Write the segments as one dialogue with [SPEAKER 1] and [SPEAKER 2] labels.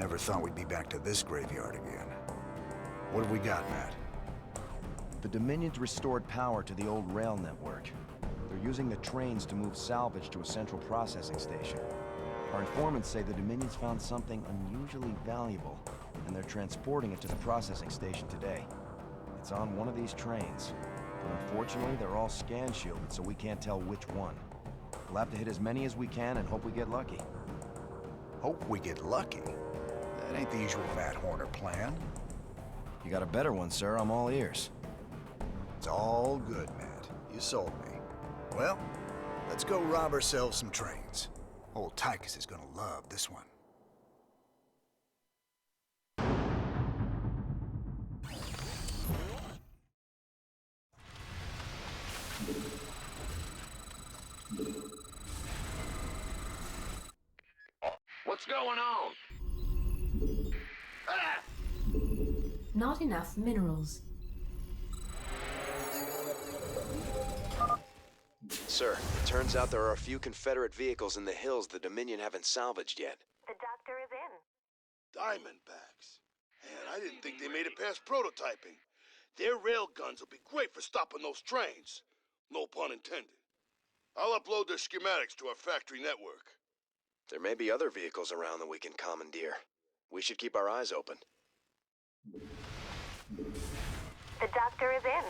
[SPEAKER 1] Never thought we'd be back to this graveyard again. What have we got, Matt?
[SPEAKER 2] The Dominion's restored power to the old rail network. They're using the trains to move salvage to a central processing station. Our informants say the Dominion's found something unusually valuable, and they're transporting it to the processing station today. It's on one of these trains, but unfortunately they're all scan shielded, so we can't tell which one. We'll have to hit as many as we can and hope we get lucky.
[SPEAKER 1] Hope we get lucky? That ain't the usual Matt Horner plan.
[SPEAKER 2] You got a better one, sir. I'm all ears.
[SPEAKER 1] It's all good, Matt. You sold me. Well, let's go rob ourselves some trains. Old Tychus is gonna love this one.
[SPEAKER 3] What's going on? Ah!
[SPEAKER 4] Not enough minerals.
[SPEAKER 2] Sir, it turns out there are a few Confederate vehicles in the hills the Dominion haven't salvaged yet.
[SPEAKER 5] The doctor is in.
[SPEAKER 6] Diamondbacks. Man, I didn't think they made it past prototyping. Their rail guns will be great for stopping those trains. No pun intended. I'll upload their schematics to our factory network.
[SPEAKER 2] There may be other vehicles around that we can commandeer. We should keep our eyes open.
[SPEAKER 5] The doctor is in.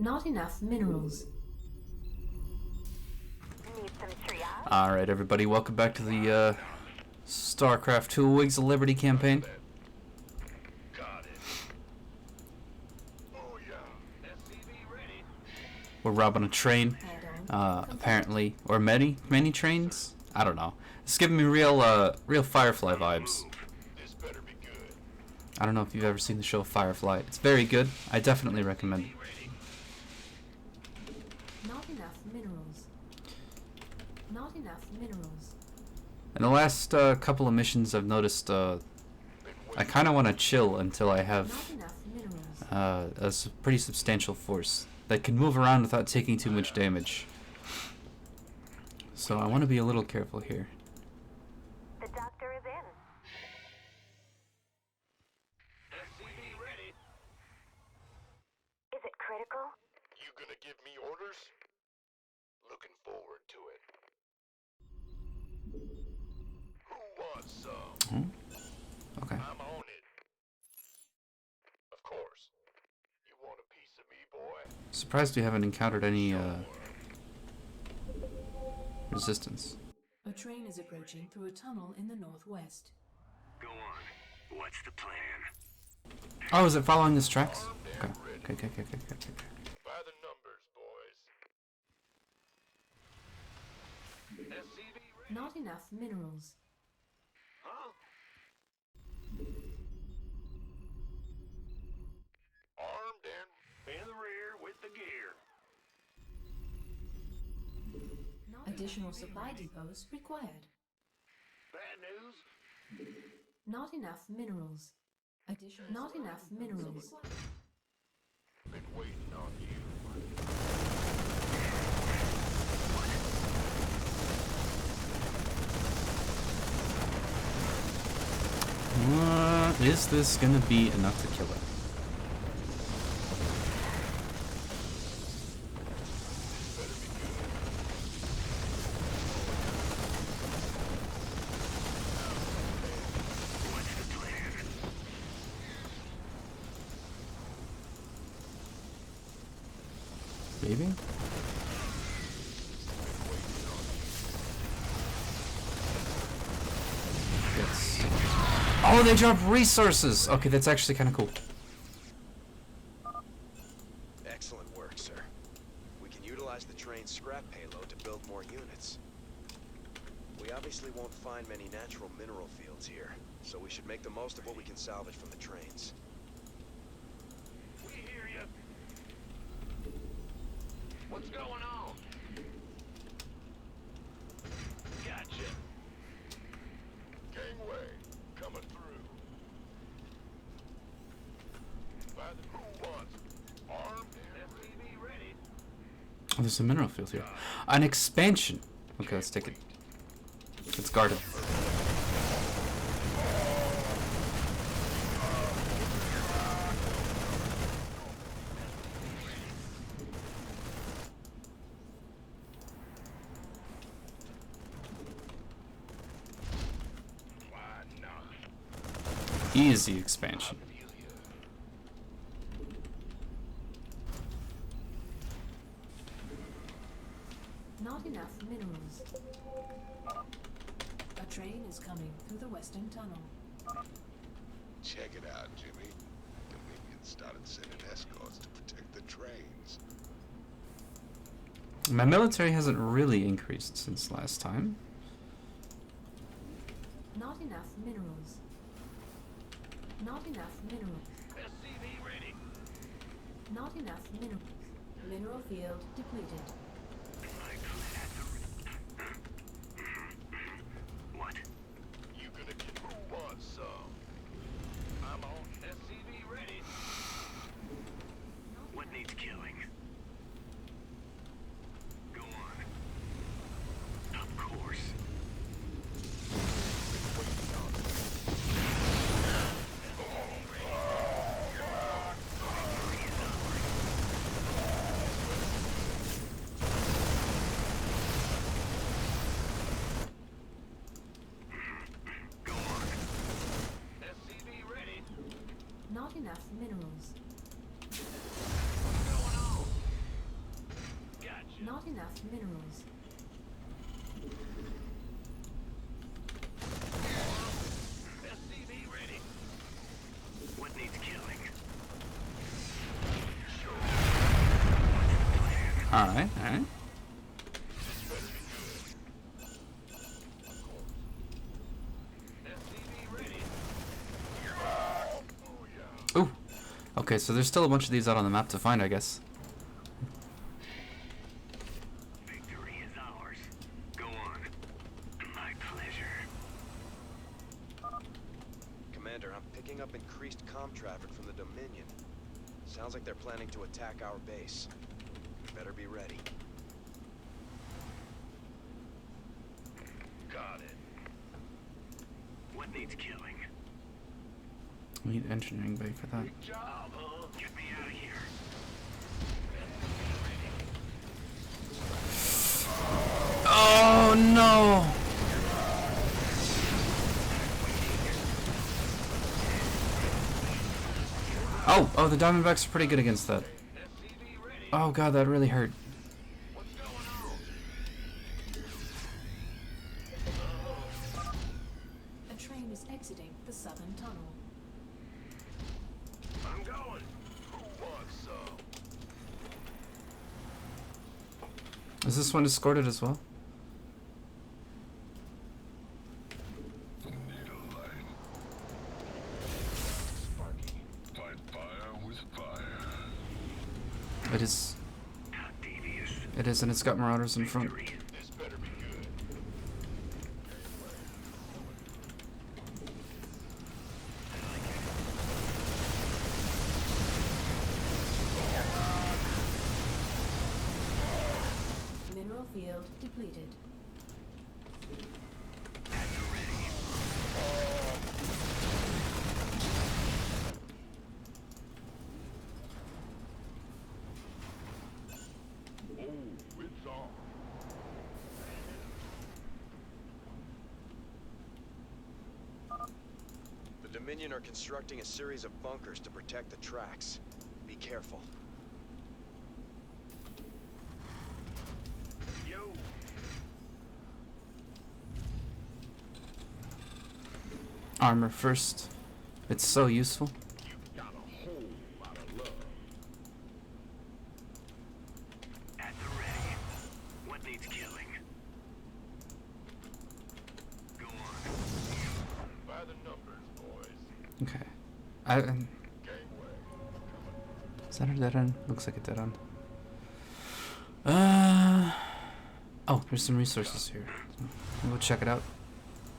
[SPEAKER 4] Not enough minerals.
[SPEAKER 5] Need some triage?
[SPEAKER 7] Alright, everybody, welcome back to the Starcraft 2 Wings of Liberty campaign.
[SPEAKER 6] Got it. Oh yeah. SCV ready.
[SPEAKER 7] We're robbing a train, apparently, or many trains. I don't know. It's giving me real Firefly vibes.
[SPEAKER 6] This better be good.
[SPEAKER 7] I don't know if you've ever seen the show Firefly. It's very good. I definitely recommend it.
[SPEAKER 4] Not enough minerals. Not enough minerals.
[SPEAKER 7] In the last couple of missions, I've noticed I kind of want to chill until I have
[SPEAKER 4] Not enough minerals.
[SPEAKER 7] a pretty substantial force that can move around without taking too much damage. So I want to be a little careful here.
[SPEAKER 5] The doctor is in.
[SPEAKER 6] SCV ready.
[SPEAKER 5] Is it critical?
[SPEAKER 6] You gonna give me orders? Looking forward to it. Who wants some?
[SPEAKER 7] Okay.
[SPEAKER 6] I'm on it. Of course. You want a piece of me, boy?
[SPEAKER 7] Surprised we haven't encountered any resistance.
[SPEAKER 4] A train is approaching through a tunnel in the northwest.
[SPEAKER 3] Go on. What's the plan?
[SPEAKER 7] Oh, is it following this tracks? Okay. Okay.
[SPEAKER 6] By the numbers, boys. SCV ready.
[SPEAKER 4] Not enough minerals.
[SPEAKER 3] Huh?
[SPEAKER 6] Armed and
[SPEAKER 3] In the rear with the gear.
[SPEAKER 4] Additional supply depots required.
[SPEAKER 3] Bad news?
[SPEAKER 4] Not enough minerals. Not enough minerals.
[SPEAKER 6] been waiting on you.
[SPEAKER 7] Is this gonna be enough to kill it? Maybe? Yes. Oh, they drop resources! Okay, that's actually kind of cool.
[SPEAKER 2] Excellent work, sir. We can utilize the train's scrap payload to build more units. We obviously won't find many natural mineral fields here, so we should make the most of what we can salvage from the trains.
[SPEAKER 3] We hear you. What's going on? Gotcha.
[SPEAKER 6] Gangway, coming through. By the who wants armed and
[SPEAKER 3] SCV ready.
[SPEAKER 7] Oh, there's a mineral field here. An expansion. Okay, let's take it. Let's guard it. Easy expansion.
[SPEAKER 4] Not enough minerals. A train is coming through the western tunnel.
[SPEAKER 6] Check it out, Jimmy. Dominion started sending escorts to protect the trains.
[SPEAKER 7] My military hasn't really increased since last time.
[SPEAKER 4] Not enough minerals. Not enough minerals.
[SPEAKER 3] SCV ready.
[SPEAKER 4] Not enough minerals. Mineral field depleted.
[SPEAKER 3] What?
[SPEAKER 6] You gonna get who wants some?
[SPEAKER 3] I'm on. SCV ready. What needs killing? Go on. Of course. Go on. SCV ready.
[SPEAKER 4] Not enough minerals.
[SPEAKER 3] What's going on? Gotcha.
[SPEAKER 4] Not enough minerals.
[SPEAKER 3] SCV ready. What needs killing?
[SPEAKER 7] Alright, alright.
[SPEAKER 3] SCV ready.
[SPEAKER 7] Ooh. Okay, so there's still a bunch of these out on the map to find, I guess.
[SPEAKER 3] Victory is ours. Go on. My pleasure.
[SPEAKER 2] Commander, I'm picking up increased comm traffic from the Dominion. Sounds like they're planning to attack our base. Better be ready.
[SPEAKER 3] Got it. What needs killing?
[SPEAKER 7] We need engineering bay for that.
[SPEAKER 3] Good job, huh? Get me out of here.
[SPEAKER 7] Oh no! Oh, the Diamondbacks are pretty good against that.
[SPEAKER 3] SCV ready.
[SPEAKER 7] Oh god, that really hurt.
[SPEAKER 3] What's going on?
[SPEAKER 4] A train is exiting the southern tunnel.
[SPEAKER 3] I'm going.
[SPEAKER 6] Who wants some?
[SPEAKER 7] Is this one escorted as well?
[SPEAKER 6] Need a light. Sparky. Fight fire with fire.
[SPEAKER 7] It is.
[SPEAKER 3] How devious.
[SPEAKER 7] It is, and it's got marauders in front.
[SPEAKER 3] Victory.
[SPEAKER 6] This better be good.
[SPEAKER 4] Mineral field depleted.
[SPEAKER 6] Oh, it's on.
[SPEAKER 2] The Dominion are constructing a series of bunkers to protect the tracks. Be careful.
[SPEAKER 3] Yo.
[SPEAKER 7] Armor first. It's so useful.
[SPEAKER 6] Got a whole lot of love.
[SPEAKER 3] At the ready. What needs killing? Go on.
[SPEAKER 6] By the numbers, boys.
[SPEAKER 7] Okay.
[SPEAKER 6] Gangway.
[SPEAKER 7] Is that a dead end? Looks like a dead end. Oh, there's some resources here. We'll check it out.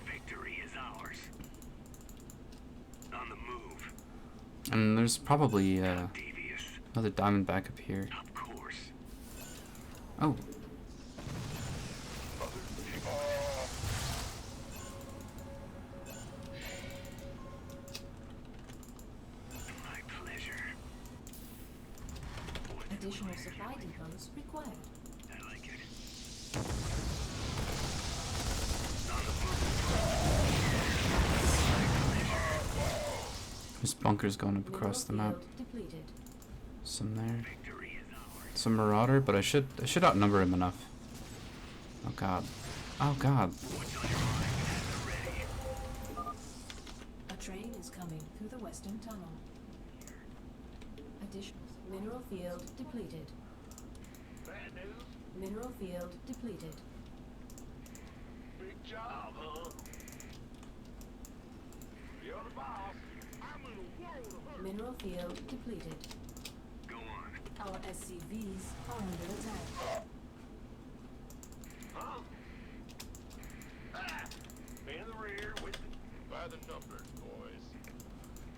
[SPEAKER 3] Victory is ours. On the move.
[SPEAKER 7] And there's probably
[SPEAKER 3] Devious.
[SPEAKER 7] another Diamondback up here.
[SPEAKER 3] Of course.
[SPEAKER 7] Oh.
[SPEAKER 3] My pleasure.
[SPEAKER 4] Additional supply depots required.
[SPEAKER 3] I like it.
[SPEAKER 7] There's bunkers going up across the map.
[SPEAKER 4] Mineral field depleted.
[SPEAKER 7] Some there.
[SPEAKER 3] Victory is ours.
[SPEAKER 7] Some marauder, but I should outnumber him enough. Oh god. Oh god.
[SPEAKER 3] What's on your mind? At the ready.
[SPEAKER 4] A train is coming through the western tunnel. Additional mineral field depleted.
[SPEAKER 6] Bad news?
[SPEAKER 4] Mineral field depleted.
[SPEAKER 6] Big job, huh? You're the boss. I'm in a world of hurt.
[SPEAKER 4] Mineral field depleted.
[SPEAKER 3] Go on.
[SPEAKER 4] Our SCVs are under attack.
[SPEAKER 6] Huh? Ah! In the rear with the... By the numbers, boys.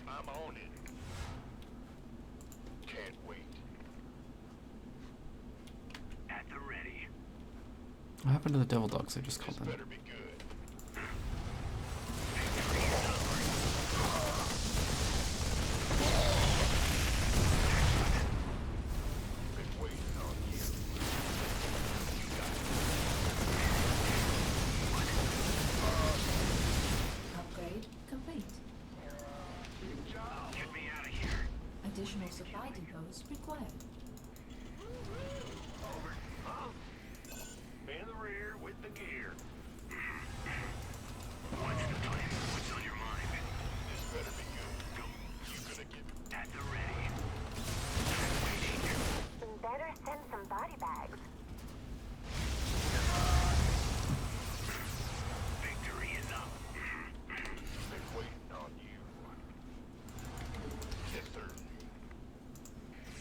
[SPEAKER 6] I'm on it. Can't wait.
[SPEAKER 3] At the ready.
[SPEAKER 7] What happened to the devil dogs I just called
[SPEAKER 6] This
[SPEAKER 7] in?
[SPEAKER 6] better be good. Been waiting on you.
[SPEAKER 4] Upgrade complete.
[SPEAKER 6] Big job.
[SPEAKER 3] Get me out of here.
[SPEAKER 4] Additional supply depots required.
[SPEAKER 6] Over. Huh? In the rear with the gear.
[SPEAKER 3] What's the plan? What's on your mind?
[SPEAKER 6] This better be good. Go. You gonna get...
[SPEAKER 3] At the ready. I'm waiting.
[SPEAKER 5] Better send some body bags.
[SPEAKER 3] Victory is up.
[SPEAKER 6] Been waiting on you. Yes, sir.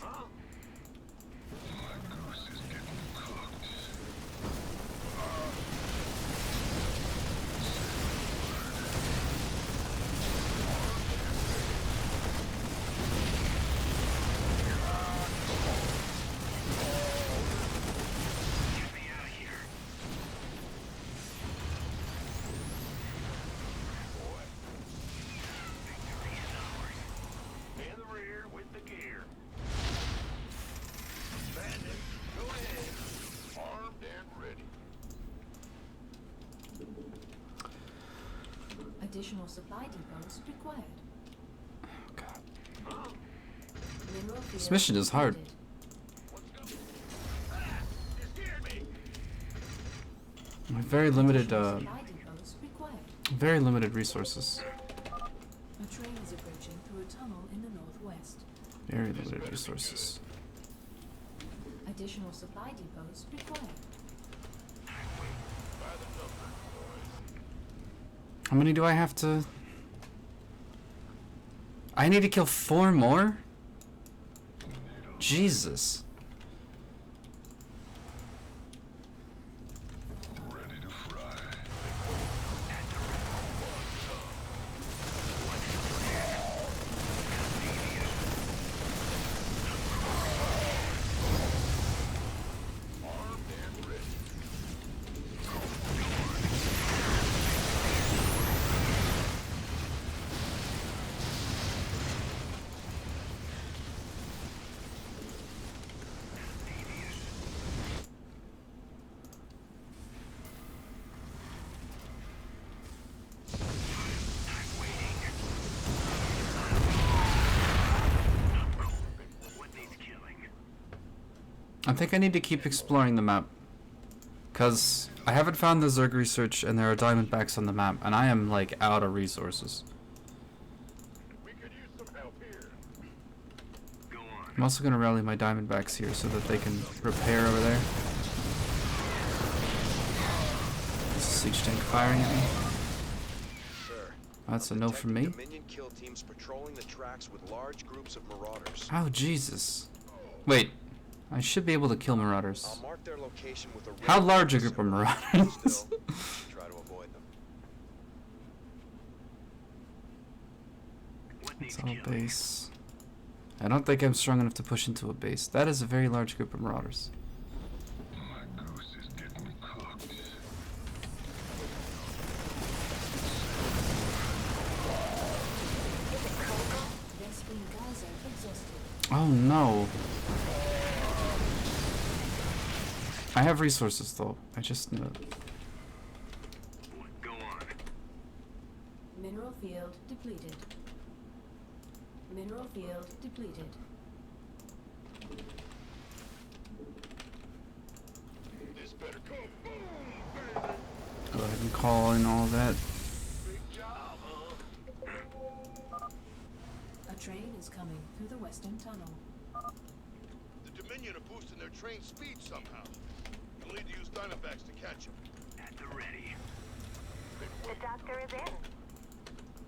[SPEAKER 6] Huh? My goose is getting cooked.
[SPEAKER 3] Get me out of here.
[SPEAKER 6] Boy. Victory is ours. In the rear with the gear. Bandit, go ahead. Armed and ready.
[SPEAKER 4] Additional supply depots required.
[SPEAKER 7] Oh god.
[SPEAKER 4] Mineral field
[SPEAKER 7] This mission is hard.
[SPEAKER 4] depleted.
[SPEAKER 6] Let's go. Ah! You scared me.
[SPEAKER 7] Very limited,
[SPEAKER 4] Additional supply depots required.
[SPEAKER 7] very limited resources.
[SPEAKER 4] A train is approaching through a tunnel in the northwest.
[SPEAKER 7] Very limited resources.
[SPEAKER 4] Additional supply depots required.
[SPEAKER 6] By the numbers, boys.
[SPEAKER 7] How many do I have to... I need to kill 4 more? Jesus.
[SPEAKER 6] Ready to fry. Armed and ready.
[SPEAKER 3] What needs killing?
[SPEAKER 7] I think I need to keep exploring the map. Because I haven't found the Zerg research and there are diamondbacks on the map, and I am, like, out of resources.
[SPEAKER 6] We could use some help here.
[SPEAKER 3] Go on.
[SPEAKER 7] I'm also going to rally my diamondbacks here so that they can repair over there. Is the siege tank firing at me?
[SPEAKER 2] Sir.
[SPEAKER 7] That's a no from me.
[SPEAKER 2] Dominion kill teams patrolling the tracks with large groups of marauders.
[SPEAKER 7] Oh, Jesus. Wait. I should be able to kill marauders.
[SPEAKER 2] I'll mark their location with a red
[SPEAKER 7] How large a
[SPEAKER 2] symbol.
[SPEAKER 7] group of marauders?
[SPEAKER 2] Still, try to avoid them.
[SPEAKER 3] What needs
[SPEAKER 7] It's all
[SPEAKER 3] killing?
[SPEAKER 7] base. I don't think I'm strong enough to push into a base. That is a very large group of marauders.
[SPEAKER 6] My
[SPEAKER 7] Oh no. I have resources though. I just know.
[SPEAKER 3] Go on.
[SPEAKER 4] Mineral field depleted. Mineral field depleted.
[SPEAKER 6] This better go boom, baby.
[SPEAKER 7] Go ahead and call in all that.
[SPEAKER 6] Big job, huh?
[SPEAKER 4] A train is coming through the western tunnel.
[SPEAKER 6] The Dominion are boosting their train speed somehow. You'll need to use Diamondbacks to catch them.
[SPEAKER 3] At the ready.
[SPEAKER 5] The doctor is in.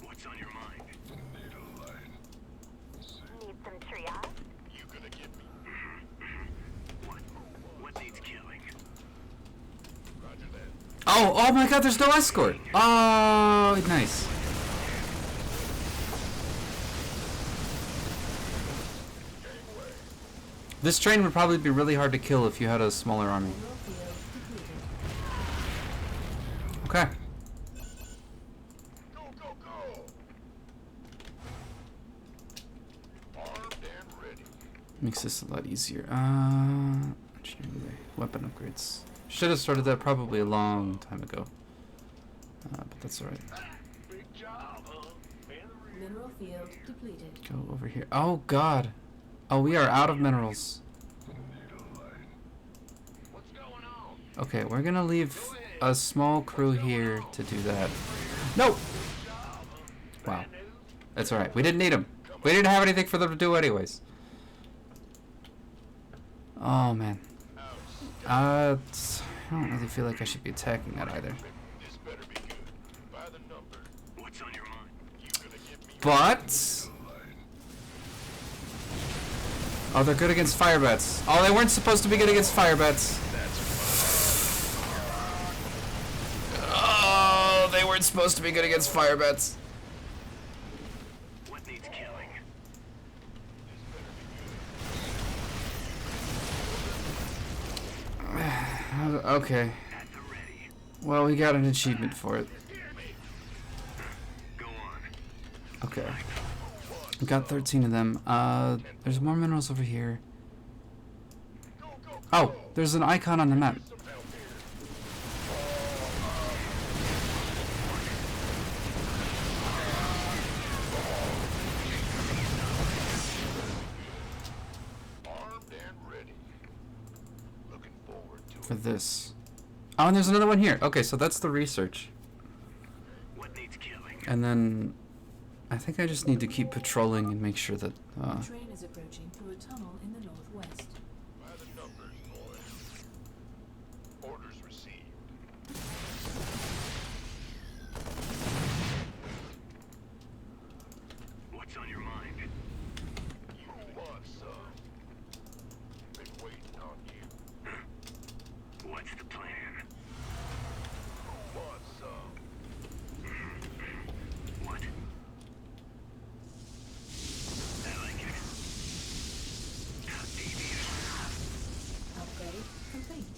[SPEAKER 3] What's on your mind?
[SPEAKER 5] Need some triage?
[SPEAKER 6] You gonna get me?
[SPEAKER 3] What needs killing?
[SPEAKER 6] Roger that.
[SPEAKER 7] Oh my god, there's no escort! Oh, nice. This train would probably be really hard to kill if you had a smaller army.
[SPEAKER 4] Mineral field depleted.
[SPEAKER 7] Okay.
[SPEAKER 6] Go, go, go! Armed and ready.
[SPEAKER 7] Makes this a lot easier. Engineering, weapon upgrades. Should have started that probably a long time ago. But that's alright.
[SPEAKER 6] Big job, huh?
[SPEAKER 4] Mineral field depleted.
[SPEAKER 7] Go over here. Oh god. Oh, we are out of minerals.
[SPEAKER 6] What's going on?
[SPEAKER 7] Okay, we're gonna leave a small crew here to do that. No! Wow. That's alright. We didn't need them. We didn't have anything for them to do anyways. Oh, man. I don't really feel like I should be attacking that either.
[SPEAKER 6] This better be good. By the number.
[SPEAKER 3] What's on your mind?
[SPEAKER 6] You gonna get me?
[SPEAKER 7] But... Oh, they're good against fire bats. Oh, they weren't supposed to be good against fire bats. Oh, they weren't supposed to be good against fire bats.
[SPEAKER 3] What needs killing?
[SPEAKER 7] Okay.
[SPEAKER 3] At the ready.
[SPEAKER 7] Well, we got an achievement for it.
[SPEAKER 3] Go on.
[SPEAKER 7] Okay. We got 13 of them. There's more minerals over here. Oh, there's an icon on the map.
[SPEAKER 6] Armed and ready. Looking forward to
[SPEAKER 7] For this. Oh, and there's another one here. Okay, so that's the research.
[SPEAKER 3] What needs killing?
[SPEAKER 7] And then I think I just need to keep patrolling and make sure that
[SPEAKER 4] The train is approaching through a tunnel in the northwest.
[SPEAKER 6] by the numbers, boys. Orders received.
[SPEAKER 3] What's on your mind?
[SPEAKER 6] You want some? Been waiting on you.
[SPEAKER 3] What's the plan?
[SPEAKER 6] Want some?
[SPEAKER 3] What? I like it. How devious.
[SPEAKER 4] Upgrade complete.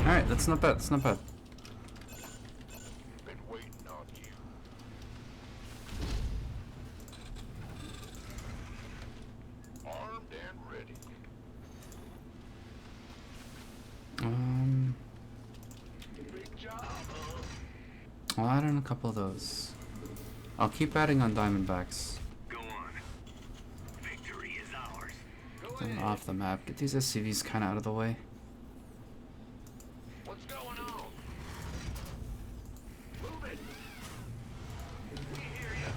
[SPEAKER 7] Alright, that's not bad, that's not bad.
[SPEAKER 6] Been waiting on you. Armed and ready. Big job, huh?
[SPEAKER 7] I'll add in a couple of those. I'll keep adding on Diamondbacks.
[SPEAKER 3] Go on. Victory is ours.
[SPEAKER 7] Get them off the map. Get these SCVs kind of out of the way.
[SPEAKER 6] What's going on? Move it. We hear ya.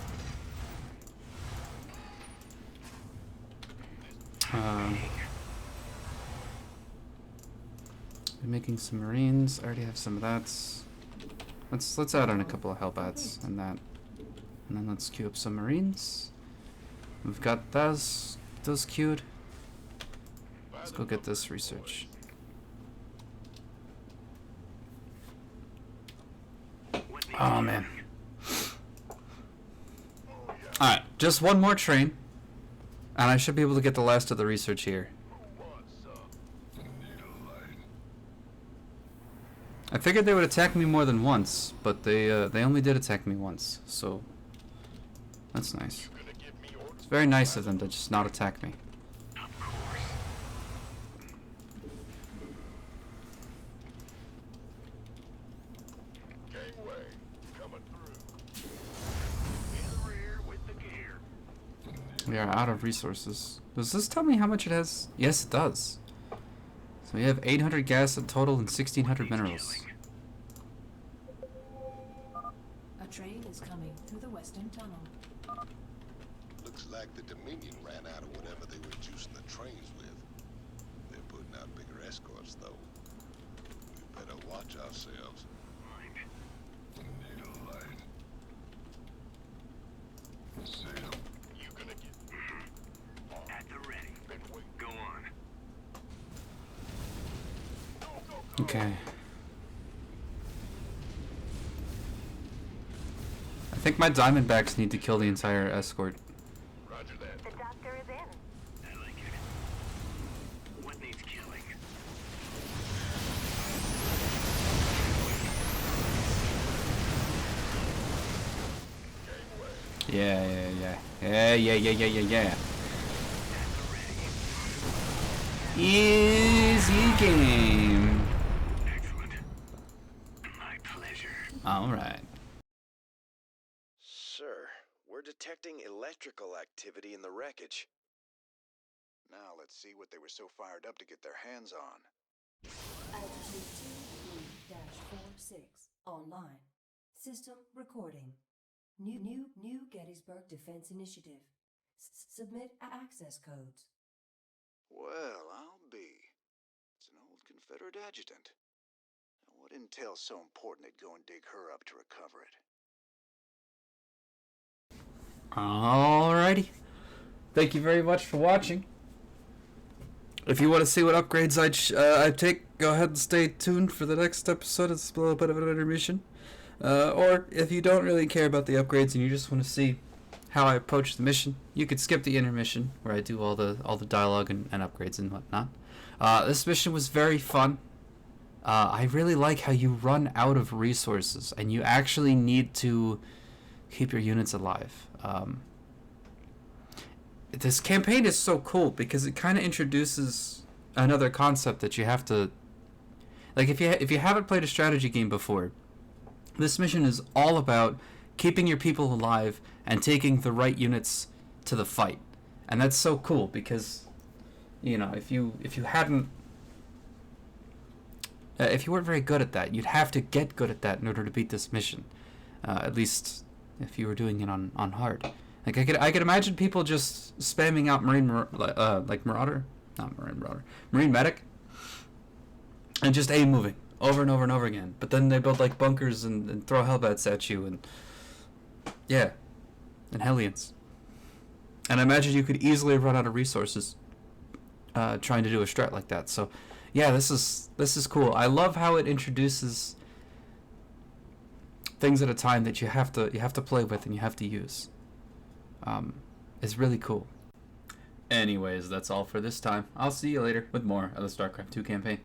[SPEAKER 7] Been making some Marines. I already have some of that. Let's add on a couple of Hellbats and that. And then let's queue up some Marines. We've got those queued. Let's go get this research. Oh man. Alright, just one more train. And I should be able to get the last of the research here. I figured they would attack me more than once, but they only did attack me once, so that's nice. It's very nice of them to just not attack me. We are out of resources. Does this tell me how much it has? Yes, it does. So we have 800 gas in total and 1,600 minerals.
[SPEAKER 4] A train is coming through the western tunnel.
[SPEAKER 8] Looks like the Dominion ran out of whatever they were juicing the trains with. They're putting out bigger escorts, though. We better watch ourselves. Sam, you gonna get...
[SPEAKER 3] At the ready. Go on.
[SPEAKER 7] Okay. I think my Diamondbacks need to kill the entire escort.
[SPEAKER 8] Roger that.
[SPEAKER 5] The doctor is in.
[SPEAKER 3] I like it. What needs killing?
[SPEAKER 7] Yeah. Easy game.
[SPEAKER 3] Excellent. My pleasure.
[SPEAKER 7] Alright.
[SPEAKER 2] Sir, we're detecting electrical activity in the wreckage.
[SPEAKER 1] Now let's see what they were so fired up to get their hands on.
[SPEAKER 4] Altitude 23-46 online. System recording. New Gettysburg Defense Initiative. Submit access codes.
[SPEAKER 1] Well, I'll be. It's an old Confederate adjutant. Now, what intel's so important they'd go and dig her up to recover it?
[SPEAKER 7] Alrighty. Thank you very much for watching. If you want to see what upgrades I take, go ahead and stay tuned for the next episode. It's a little bit of an intermission. Or if you don't really care about the upgrades and you just want to see how I approach the mission, you could skip the intermission where I do all the dialogue and upgrades and whatnot. This mission was very fun. I really like how you run out of resources and you actually need to keep your units alive. This campaign is so cool because it kind of introduces another concept that you have to, like, if you haven't played a strategy game before, this mission is all about keeping your people alive and taking the right units to the fight. And that's so cool because, you know, if you hadn't if you weren't very good at that, you'd have to get good at that in order to beat this mission. At least if you were doing it on hard. Like I could imagine people just spamming out Marine Medic, and just aim moving over and over and over again. But then they build like bunkers and throw hellbats at you and Hellions. And I imagine you could easily run out of resources trying to do a strat like that. So yeah, this is cool. I love how it introduces things at a time that you have to play with and you have to use. It's really cool. Anyways, that's all for this time. I'll see you later with more of the StarCraft 2 campaign.